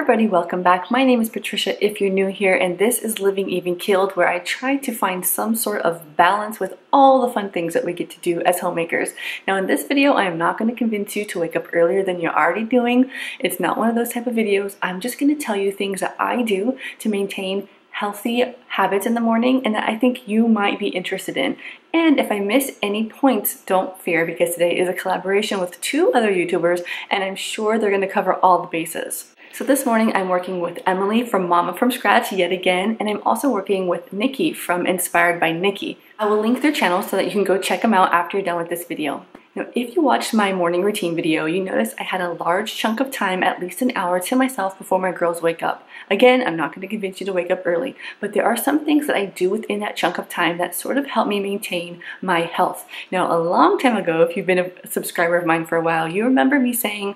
everybody, welcome back. My name is Patricia if you're new here, and this is Living Even Keeled, where I try to find some sort of balance with all the fun things that we get to do as homemakers. Now in this video, I am not going to convince you to wake up earlier than you're already doing. It's not one of those type of videos. I'm just going to tell you things that I do to maintain healthy habits in the morning and that I think you might be interested in. And if I miss any points, don't fear, because today is a collaboration with two other YouTubers and I'm sure they're going to cover all the bases. So this morning I'm working with Emily from Mama from Scratch yet again, and I'm also working with Nikki from Inspired by Nikki. I will link their channel so that you can go check them out after you're done with this video. Now, if you watched my morning routine video, you noticed I had a large chunk of time, at least an hour, to myself before my girls wake up. Again, I'm not going to convince you to wake up early, but there are some things that I do within that chunk of time that sort of help me maintain my health. Now, a long time ago, if you've been a subscriber of mine for a while, you remember me saying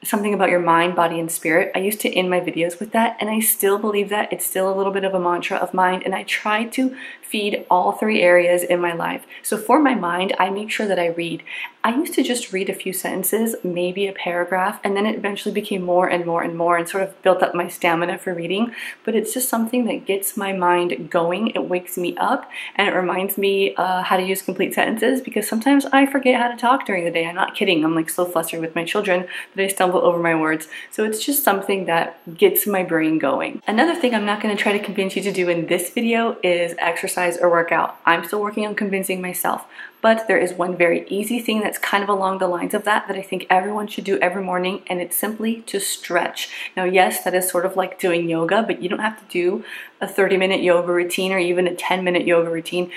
something about your mind, body, and spirit. I used to end my videos with that, and I still believe that. It's still a little bit of a mantra of mine, and I try to feed all three areas in my life. So for my mind, I make sure that I read. I used to just read a few sentences, maybe a paragraph, and then it eventually became more and more and more and sort of built up my stamina for reading. But it's just something that gets my mind going. It wakes me up, and it reminds me how to use complete sentences, because sometimes I forget how to talk during the day. I'm not kidding. I'm like so flustered with my children that I stumble over my words. So it's just something that gets my brain going. Another thing I'm not going to try to convince you to do in this video is exercise or workout. I'm still working on convincing myself. But there is one very easy thing that's kind of along the lines of that I think everyone should do every morning, and it's simply to stretch. Now, yes, that is sort of like doing yoga, but you don't have to do a 30-minute yoga routine or even a 10-minute yoga routine.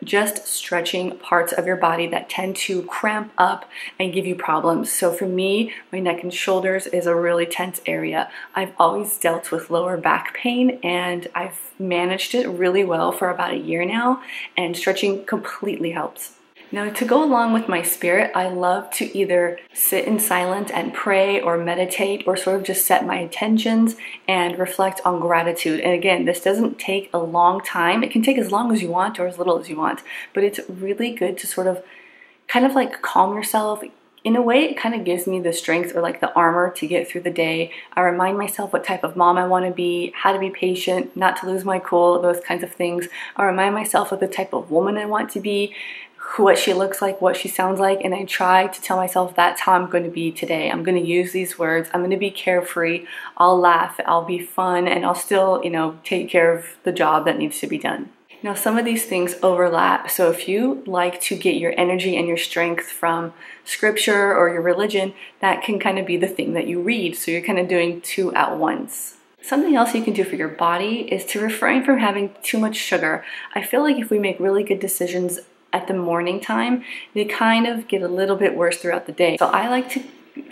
Just stretching parts of your body that tend to cramp up and give you problems. So for me, my neck and shoulders is a really tense area. I've always dealt with lower back pain, and I've managed it really well for about a year now, and stretching completely helps. Now, to go along with my spirit, I love to either sit in silence and pray or meditate, or sort of just set my intentions and reflect on gratitude. And again, this doesn't take a long time. It can take as long as you want or as little as you want, but it's really good to sort of kind of like calm yourself. In a way, it kind of gives me the strength or like the armor to get through the day. I remind myself what type of mom I want to be, how to be patient, not to lose my cool, those kinds of things. I remind myself of the type of woman I want to be, what she looks like, what she sounds like, and I try to tell myself that's how I'm going to be today. I'm going to use these words. I'm going to be carefree. I'll laugh. I'll be fun, and I'll still, take care of the job that needs to be done. Now, some of these things overlap. So if you like to get your energy and your strength from scripture or your religion, that can kind of be the thing that you read. So you're kind of doing two at once. Something else you can do for your body is to refrain from having too much sugar. I feel like if we make really good decisions at the morning time, they kind of get a little bit worse throughout the day. So I like to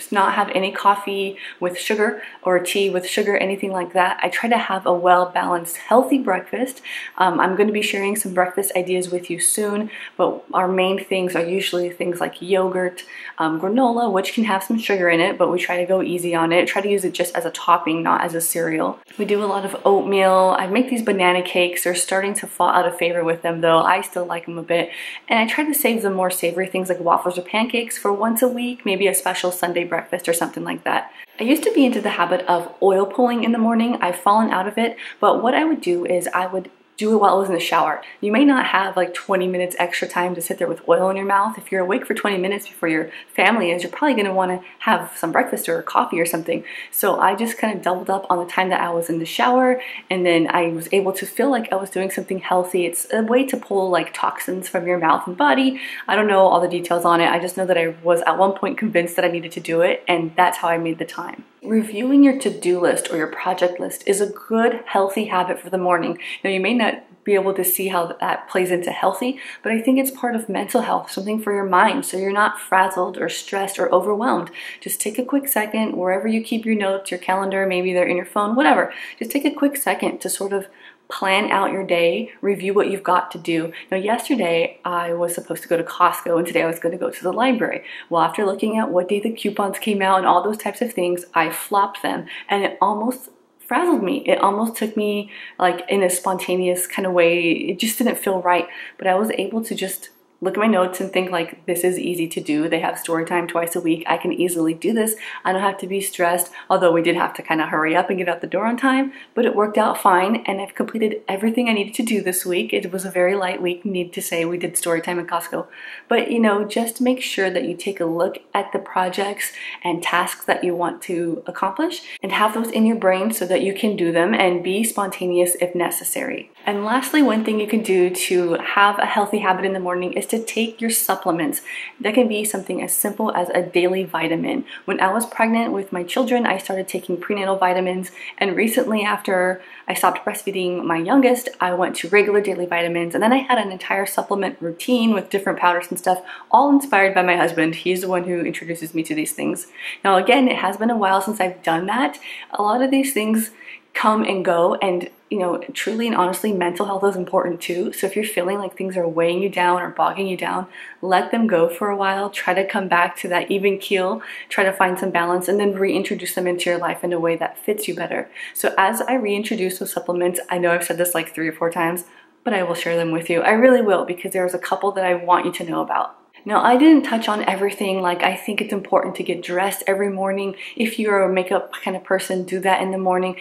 not have any coffee with sugar or tea with sugar, anything like that. I try to have a well-balanced, healthy breakfast. I'm going to be sharing some breakfast ideas with you soon, but our main things are usually things like yogurt, granola, which can have some sugar in it, but we try to go easy on it. Try to use it just as a topping, not as a cereal. We do a lot of oatmeal. I make these banana cakes. They're starting to fall out of favor with them, though. I still like them a bit. And I try to save the more savory things like waffles or pancakes for once a week, maybe a special Sunday breakfast or something like that. I used to be into the habit of oil pulling in the morning. I've fallen out of it, but what I would do is I would do it while I was in the shower. You may not have like 20 minutes extra time to sit there with oil in your mouth. If you're awake for 20 minutes before your family is, you're probably going to want to have some breakfast or coffee or something. So I just kind of doubled up on the time that I was in the shower, and then I was able to feel like I was doing something healthy. It's a way to pull like toxins from your mouth and body. I don't know all the details on it. I just know that I was at one point convinced that I needed to do it, and that's how I made the time. Reviewing your to-do list or your project list is a good, healthy habit for the morning. Now, you may not be able to see how that plays into healthy, but I think it's part of mental health, something for your mind, so you're not frazzled or stressed or overwhelmed. Just take a quick second, wherever you keep your notes, your calendar, maybe they're in your phone, whatever. Just take a quick second to sort of plan out your day, review what you've got to do. Now, yesterday I was supposed to go to Costco, and today I was going to go to the library. Well, after looking at what day the coupons came out and all those types of things, I flopped them, and it almost frazzled me. It almost took me like in a spontaneous kind of way. It just didn't feel right, but I was able to just look at my notes and think like, this is easy to do. They have story time twice a week. I can easily do this. I don't have to be stressed, although we did have to kind of hurry up and get out the door on time, but it worked out fine, and I've completed everything I needed to do this week. It was a very light week, need to say. We did story time at Costco. But you know, just make sure that you take a look at the projects and tasks that you want to accomplish and have those in your brain so that you can do them and be spontaneous if necessary. And lastly, one thing you can do to have a healthy habit in the morning is to take your supplements. That can be something as simple as a daily vitamin. When I was pregnant with my children, I started taking prenatal vitamins, and recently after I stopped breastfeeding my youngest, I went to regular daily vitamins, and then I had an entire supplement routine with different powders and stuff, all inspired by my husband. He's the one who introduces me to these things. Now again, it has been a while since I've done that. A lot of these things come and go, and you know, truly and honestly, mental health is important too. So if you're feeling like things are weighing you down or bogging you down, let them go for a while. Try to come back to that even keel, try to find some balance, and then reintroduce them into your life in a way that fits you better. So as I reintroduce those supplements, I know I've said this like 3 or 4 times, but I will share them with you. I really will, because there's a couple that I want you to know about. Now, I didn't touch on everything. Like, I think it's important to get dressed every morning. If you're a makeup kind of person, do that in the morning.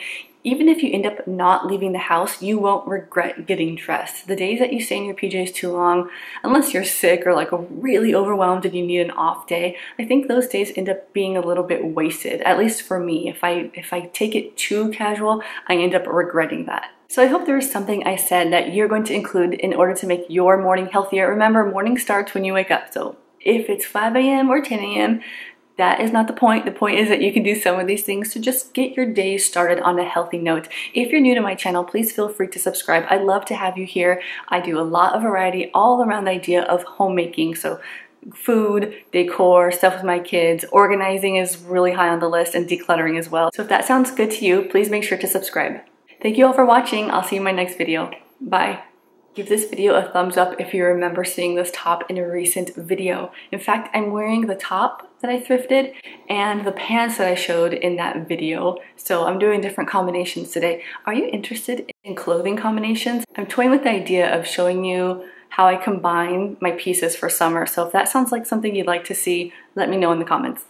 Even if you end up not leaving the house, you won't regret getting dressed. The days that you stay in your PJs too long, unless you're sick or like really overwhelmed and you need an off day, I think those days end up being a little bit wasted, at least for me. If I take it too casual, I end up regretting that. So I hope there was something I said that you're going to include in order to make your morning healthier. Remember, morning starts when you wake up. So if it's 5 a.m. or 10 a.m., that is not the point. The point is that you can do some of these things to just get your day started on a healthy note. If you're new to my channel, please feel free to subscribe. I'd love to have you here. I do a lot of variety all around the idea of homemaking. So food, decor, stuff with my kids, organizing is really high on the list, and decluttering as well. So if that sounds good to you, please make sure to subscribe. Thank you all for watching. I'll see you in my next video. Bye. Give this video a thumbs up if you remember seeing this top in a recent video. In fact, I'm wearing the top that I thrifted and the pants that I showed in that video. So I'm doing different combinations today. Are you interested in clothing combinations? I'm toying with the idea of showing you how I combine my pieces for summer. So if that sounds like something you'd like to see, let me know in the comments.